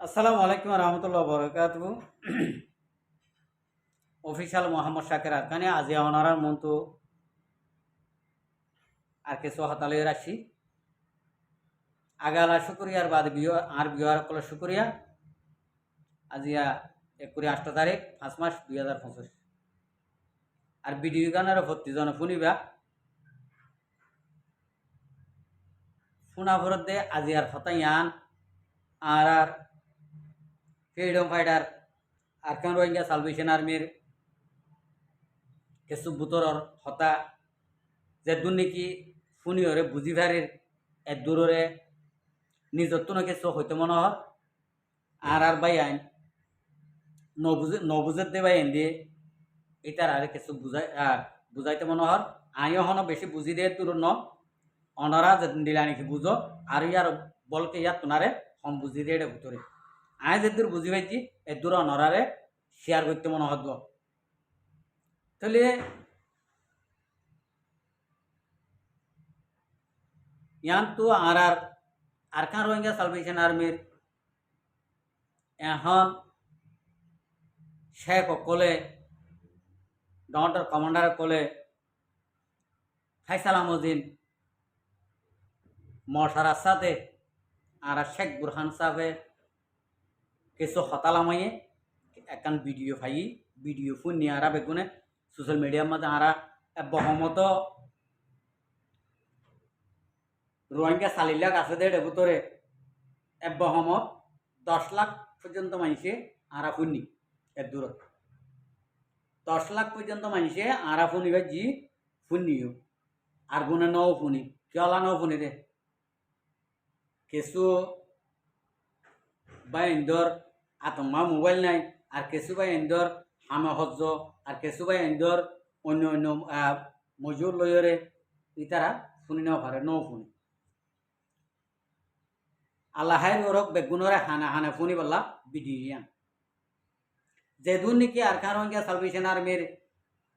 আসসালামু আলাইকুম রহমতুল্লাহ বরকাত অফিসিয়াল মোহাম্মদ শাকের আরকানে আজি অনারার মন্তু আর কিছু হতালে রাখছি আগালা শুক্রিয়ার বাদ আর বিহার কল শুক্রিয়া আজিয়া 8 তারিখ 5 মাস 2025 আর ভিডিও গানের ভর্তি জন শুনিবা শোনা ভরত দে আজি আর হতাইয়ান আর freedom fighter Arakan Rohingya Salvation আর্মির কিছু বুতরর হতা যে দুর্নীতি শুনিওরে বুঝি ভারির এর দূরে নিজত্ব না কিছু হইতে মনে হয় আর বাই আইন নবুজের দে বাই আইন দিয়ে এটার আর কিছু বুঝাইতে মনে হয় আইও হন বেশি বুঝি দিয়ে তোর ন অনরা যে দিলা নাকি বুঝো আর ইয়ার বলকে ইয়ার তোনারে কম বুঝি দিয়ে এটা ভিতরে আয় যে দূর বুঝি পাইছি এর দূর অনরারে শেয়ার করতে মনে হত তাহলে ইয়ান তো আরকান রোহিঙ্গা সালভেশন আর্মির এখন শেখ কলে ডর কমান্ডার কলে ফাইসাল আমদিন মশারার সাথে আর শেখ বুরহান সাহেবে কিছু হতালামাইয়ে একখান ভিডিও ফাই ভিডিও ফোন নিয়ে আরা বেগুনে সোশ্যাল মিডিয়ার মধ্যে আরা বহমত রোহিঙ্গা সালিল্লাক আছে দেড় ভিতরে বহমত 10 লাখ পর্যন্ত মানুষে আরা শুনি এর দূরত 10 লাখ পর্যন্ত মানুষে আরা শুনিবার জি শুনিও আর গুনে নও শুনি কেলা নও শুনি রে কিছু বা ইন্দর আতমা মোবাইল নাই আর কিছু বা ইন্দর হামহজ্জ আর কিছু বা ইন্দর অন্য অন্য মজুর লয়রে ইতারা শুনি নাও পারে নও শুনি আল্লাহাই ওরক বেগুনরে হানা হানা শুনি বললা বিডিয়ান যেদুন নাকি আরকান রোহিঙ্গা সালভেশন আর্মির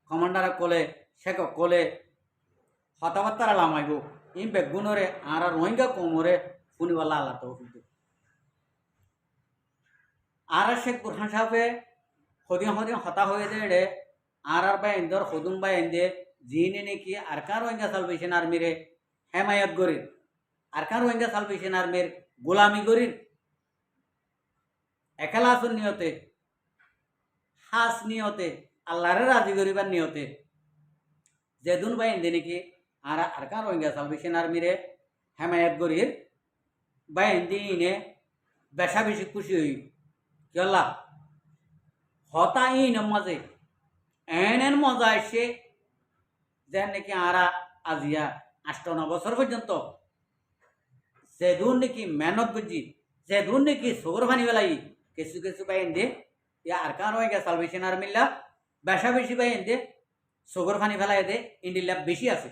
কমান্ডার কলে শেখ কলে হতাবার্তারা লামাইব ই বেগুনরে আর রোহিঙ্গা কমরে শুনি বললা আল্লাহ তো আর শেখ বুরহান সাহেবে সদিন সদিন হতা হয়ে দেড়ে আর বাই ইন্দর সদুম বাই ইন্দে যিনি নাকি Arkan Rohingya salvation আর্মিরে Hemayet গরির Arkan Rohingya Salvation আর্মির গোলামি গরির একেলাসুর নিয়তে হাস নিয়তে আল্লাহরে রাজি করিবার নিয়তে যেদুন বাই ইন্দে নাকি আর Arkan Rohingya salvation আর্মিরে Hemayet গরির by ইন্দি ইনে বেশা বেশি খুশি হই কেলা হতা ইন মাঝে এন মজা আসে যে নাকি আরা আজিয়া 8-9 বছর পর্যন্ত যেদুন নাকি মেহনত বুঝি যেদুন নাকি সগর ফানি বেলাই কিছু কিছু পাই দে ইয়া আরকান রোহিঙ্গা সালভেশন আর্মিল্লা বেশা বেশি পাই দে সগর ফানি ফেলাই দে ইন্ডিল্লা বেশি আছে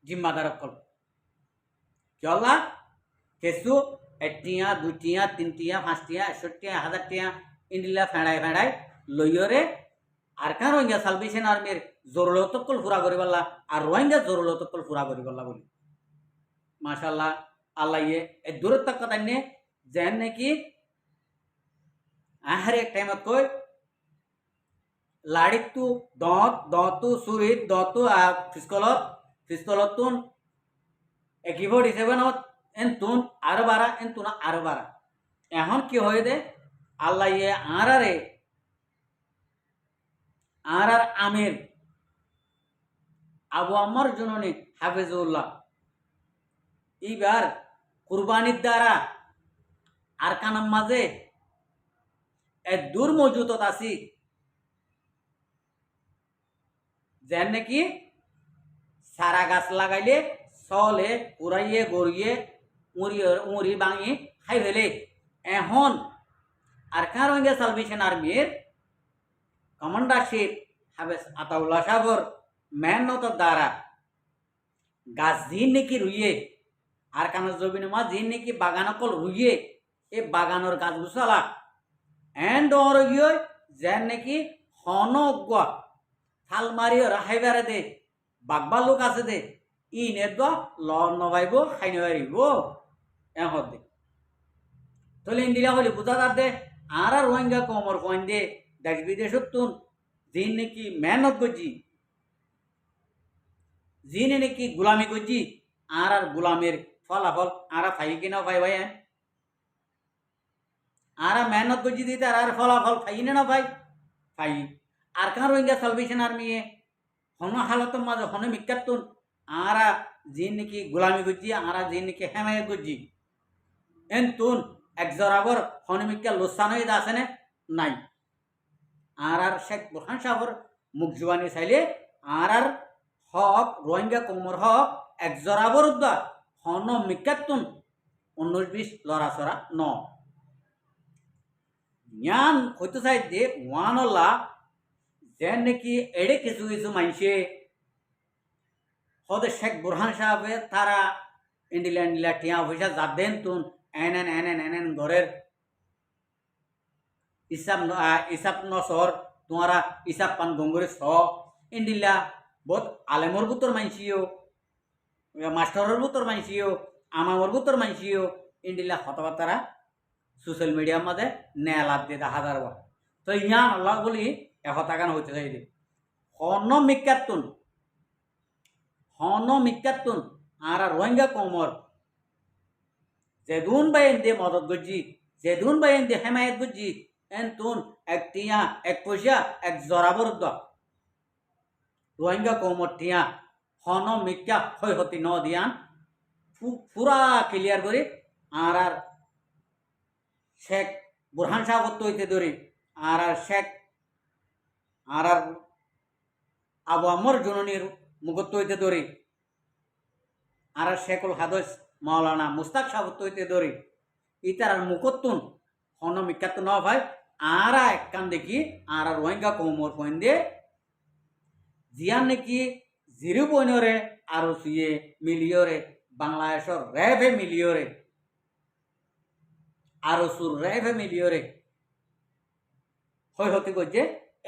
জিম্মাদার কল কেলা কিছু 1 টিয়া 2 টিয়া 3 টিয়া 5 টিয়া 100 টিয়া 1000 টিয়া ইন্ডিল্লা ফেড়াই ফেড়াই লইয়রে আরকান রোহিঙ্গা সালভেশন আর্মির জরুরতকল পুরা করি পারলা আর রোহিঙ্গা জরুরতকল পুরা করি পারলা বলি মাশাআল্লাহ আল্লাহ ইয়ে এই দূরত্ব কথা নে যেন নাকি আহারে এক টাইমত কই লাড়িতু দতু সুরিত দতু ফিসকলতুন একিভোড হিসেবেনত এনতুন আরো বাড়া এনতুন আরো বাড়া এখন কি হয়ে দে আল্লাহ ইয়ে আর আমির আবু আম্মার জননী হাফিজুল্লাহ এইবার কুরবানির দ্বারা আর কানাম মাঝে দূর মজুত আছি যেন নাকি সারা গাছ লাগাইলে চলে উড়াইয়ে গড়িয়ে উড়ি ভাঙি খাই ফেলে এখন আরকান রোহিঙ্গা সালভেশন আর্মির কমান্ডারশিপ হাফেজ আতাউল্লাহ সাগর মেহনতর দ্বারা গাছ দিন নাকি রুইয়ে আরকানের জমিন মা দিন নাকি বাগান অকল রুইয়ে এই বাগানের গাছ গুছালা এন ডর গিয়ে যেন নাকি হনগুয়া থাল মারিও রাহাই বেড়ে দে বাগবা লোক আছে দে ইনে দ ল নবাইব খাই নবাইব এখন দে তাহলে ইন্ডিয়া হলে বুঝা যার দে আর রোহিঙ্গা কমর কয়েন দে দেশ বিদেশত তুন যিন নাকি মেহনত করছি যিনি নাকি গোলামি করছি আর গোলামের ফলাফল আর ফাই কিনা ভাই ভাই আর মেহনত করছি দিতে আর ফলাফল ফাই না ভাই ফাই আর কার রোহিঙ্গা সালভেশন আর্মি হন হালত মাঝে হন মিকাতুন আর যিন নাকি গোলামি করছি আর যিন নাকি হেমায়ত করছি এন তুন এক জরাবর হনমিকা লোসান হয়ে আছে নাই আর শেখ বুরহান সাহর মুখ জুবানি চাইলে আর হক রোহিঙ্গা কমর হক এক জরাবর উদ্দা হন মিকাতুন 19-20 লড়াচড়া ন জ্ঞান হইতে চাই যে ওয়ানল্লা যেন নাকি এড়ে কিছু কিছু মানছে হতে শেখ বুরহান সাহেবে তারা ইন্ডিলা টিয়া পয়সা যা দেন তুন এন ঘরের ইসাব নসর তোমারা ইসাব পান গঙ্গুরে স ইন্ডিলা বহুত আলেমর বুতর মানছিও মাস্টারের বুতর মানছিও আমামর বুতর মানছিও ইন্ডিলা কথাবার্তারা সোশ্যাল মিডিয়ার মাঝে নেয়া লাভ দিয়ে দেখা যার তো ইয়ান আল্লাহ বলি এহতাগান হইতে চাই হন মিকাতুন আর রোহিঙ্গা কমর যেদুন বাইন দিয়ে মদত গজি যেদুন বাইন দিয়ে হেমায়ত গজি এন তুন এক টিয়া এক পয়সা এক জরাবর রোহিঙ্গা কমর টিয়া হন মিকা হই হতি ন দিয়ান পুরা ক্লিয়ার করে আর শেখ বুরহান সাহেব হইতে ধরে আর শেখ আর আবু আমর জননীর মুখত্ব হইতে ধরে আর শেখুল হাদস মাওলানা মুস্তাক সাহেব হইতে ধরে ইতার মুখত্তুন হন মিকাত ন ভাই আর এক কান দেখি আর রোহিঙ্গা কমর পয়েন দিয়ে জিয়ান নাকি জিরো পয়েন্টরে আর সুয়ে মিলিয়রে বাংলাদেশের রেভে মিলিয়রে আর সুর রেভে মিলিয়রে হই হতে করছে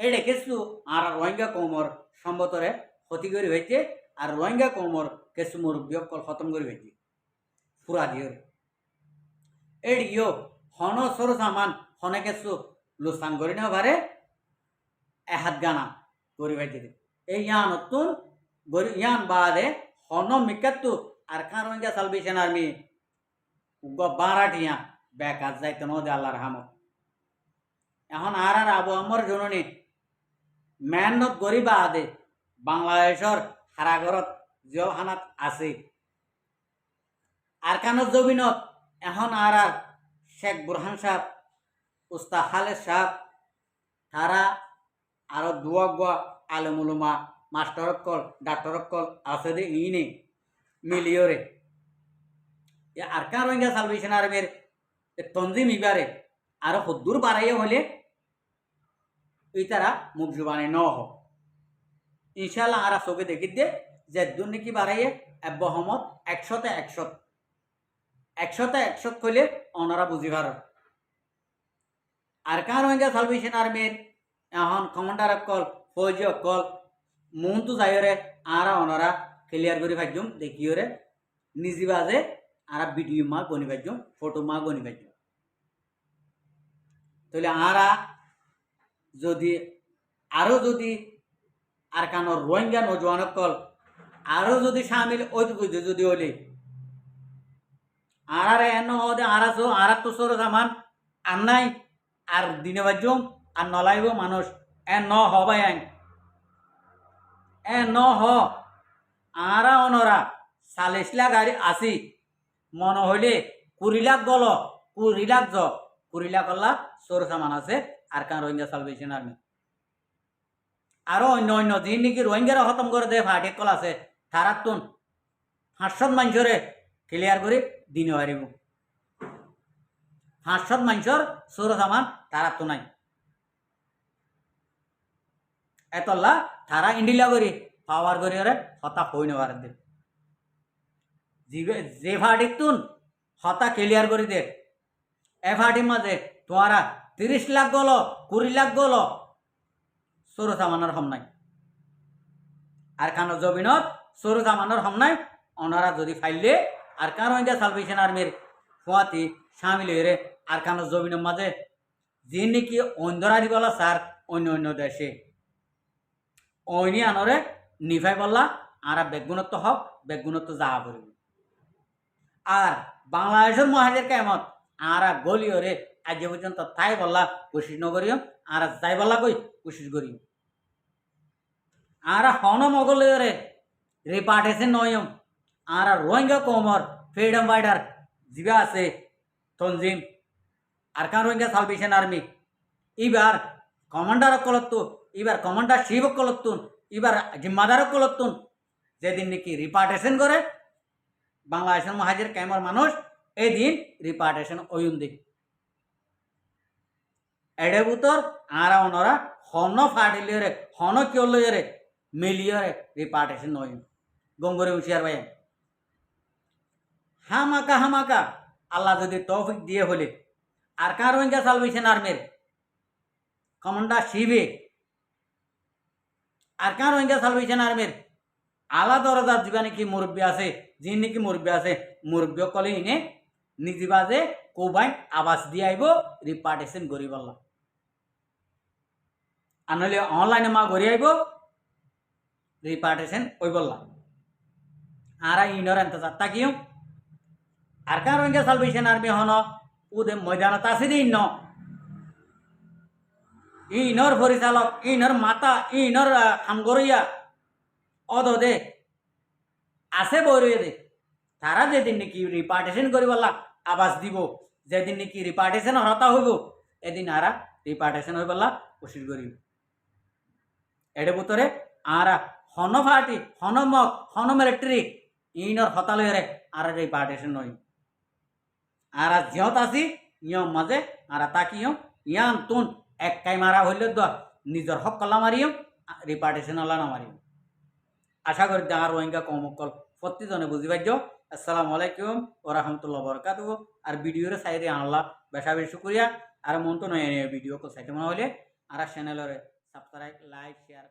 এড়ে কিছু আর রোহিঙ্গা কমর সম্বতরে ক্ষতি করে হয়েছে আর রোহিঙ্গা কমর কিছু মুরব্বী অকল খতম করে হয়েছে ফুরা দিয়ে এড়িও হন সর সামান হনে কিছু লুসান করে নেওয়া ভারে এহাত গানা করে হয়েছে এই ইয়ান নতুন ইয়ান বাদে হন মিকাতু আর খান রোহিঙ্গা সালভেশন আর্মি বারাটিয়া বেকার যাইতে নদে আল্লাহর রহমত এখন আর আবু আমর জননী মেহনত গরিবা আদে বাংলাদেশের হারাঘরত জেলখানাত আছে আর কানত জবিনত এখন আর শেখ বুরহান সাহেব উস্তা খালেদ সাহেব তারা আরো দুয়া আলমুলমা মাস্টার অক্কল ডাক্তার অক্কল আছে দে ইনে মিলিয়রে আর কান রোহিঙ্গা সালভেশন আর্মির তঞ্জিম ইবারে আরো হদ্দুর বাড়াইয়া হলে এই তারা মুখ জুবানে ন হোক ইনশাল্লাহ আর চোখে দেখি দে যে দুর্নীতি বাড়াইয়ে বহমত 100 কইলে ওনারা বুঝি পার আর কার রোহিঙ্গা সালভেশন আর্মির এখন কমান্ডার অকল ফৌজি অকল মুহন্তু যাইরে আর ওনারা ক্লিয়ার করে ভাজ্যম দেখিওরে নিজে বাজে আর ভিডিও মা গনি ভাজ্যম ফটো মা গনি ভাজ্যম তাহলে আরা যদি আরো যদি আর কান রোহিঙ্গা নজওয়ান অকল আরো যদি সামিল যদি হলে আর এন হদে আর তো সর সামান আর নাই আর দিনে বাজম আর নলাইব মানুষ এ ন হবাই আইন এ ন হ আরা অনরা 40 লাখ গাড়ি আসি মনে হইলে 20 লাখ গল 20 লাখ 20 লাখ আল্লাহ সর সামান আছে আর কান রোহিঙ্গা সালভেশন আর্মি আরো অন্য দিন নাকি রোহিঙ্গারা খতম করে দে ফাটে কল আছে তারার তুন 500 মানুষরে ক্লিয়ার করে দিনে হারিব 500 মানুষের সৌর সামান তারা তো নাই এতলা তারা ইন্ডিলা করি পাওয়ার করি হতা হই নেওয়ার দে যে ফাটিক তুন হতা ক্লিয়ার করে দে এ ফাটির মাঝে তোমারা 30 লাখ গল 20 লাখ গল সৌর সামানের হম নাই আর কান জমিনত সৌর সামানের হম নাই ওনারা যদি ফাইলে আর কার রোহিঙ্গা সালভেশন আর্মির ফুয়াতি সামিল হয়ে আর কানো জমিনের মাঝে যে নাকি অন্ধরারি বলা স্যার অন্য অন্য দেশে অইনি আনরে নিফাই বললা আর বেগুনত্ব হক বেগুনত্ব যাওয়া করবে আর বাংলাদেশের মহাজের কেমত আর গলিওরে আজ পর্যন্ত তাই বললা কোশিশ নগরিও আর যাই বললা কই কোশিশ করিও আর হন মগলিওরে রিপার্টেশন নয়ম আর রোহিঙ্গা কমর ফ্রিডম ফাইটার জিবা আছে তনজিম আর কান রোহিঙ্গা সালভেশন আর্মি এবার কমান্ডার কলত্তু এবার কমান্ডার শিব কলত্তুন এবার জিম্মাদার কলত্তুন যেদিন নাকি রিপার্টেশন করে বাংলাদেশের মহাজের কেমর মানুষ এই দিন রিপার্টেশন ওয়ুন্দি এডে বুতর আরা ওনরা হন ফাটিলিয়রে হন কিয়লয়রে মিলিয়রে রিপার্টেশন নয় গঙ্গরে হুঁশিয়ার ভাই হামাকা আল্লাহ যদি তৌফিক দিয়ে হলে আর কার রোহিঙ্গা সালভেশন আর্মির কমান্ডার শিবে আর কার রোহিঙ্গা সালভেশন আর্মির আলা দরজার যা নাকি মুরব্বী আছে যে নাকি মুরব্বী আছে মুরব্বী কলে ইনে নিজে বাজে কোবাই আবাস দিয়ে আইব রিপার্টেশন করি বললা আর নইলে অনলাইনে মা ঘুরে আইব রিপার্টেশন ওই বললা আর ইনর এন্তজার তাকিও আর কার রোহিঙ্গা সালভেশন আর্মি হন উদে ময়দানত আছে রে ইনর পরিচালক ইনর মাতা ইনর হামগরিয়া অদে আছে বইরে দে তারা যেদিন নাকি রিপার্টেশন করি বললা আবাস দিব যেদিন নাকি রিপার্টেশন হরতা হইব এদিন আরা রিপার্টেশন হয়ে বললা কোশিশ করি এডে ভিতরে আর হন পার্টি হন মক হন মিলিটারি ইনর হতালয়রে আর রিপার্টেশন নয় আর জিহত আছি ইয়ম মাঝে আর তাকিও ইয়ান তুন একাই মারা হইলে দ নিজের হক কল্লা মারিও রিপার্টেশন আল্লাহ না মারিও আশা করি ডাঙার রোহিঙ্গা কমকল প্রত্যেকজনে বুঝি পাইছ আসসালামু আলাইকুম ও রহমতুল্লাহ বরকাতুহু আর ভিডিওর সাইডে আনলা বেশা বেশি শুক্রিয়া আর মন তো নয় ভিডিও কো সাইতে মনে হলে আর চ্যানেলের সাবস্ক্রাইব লাইক শেয়ার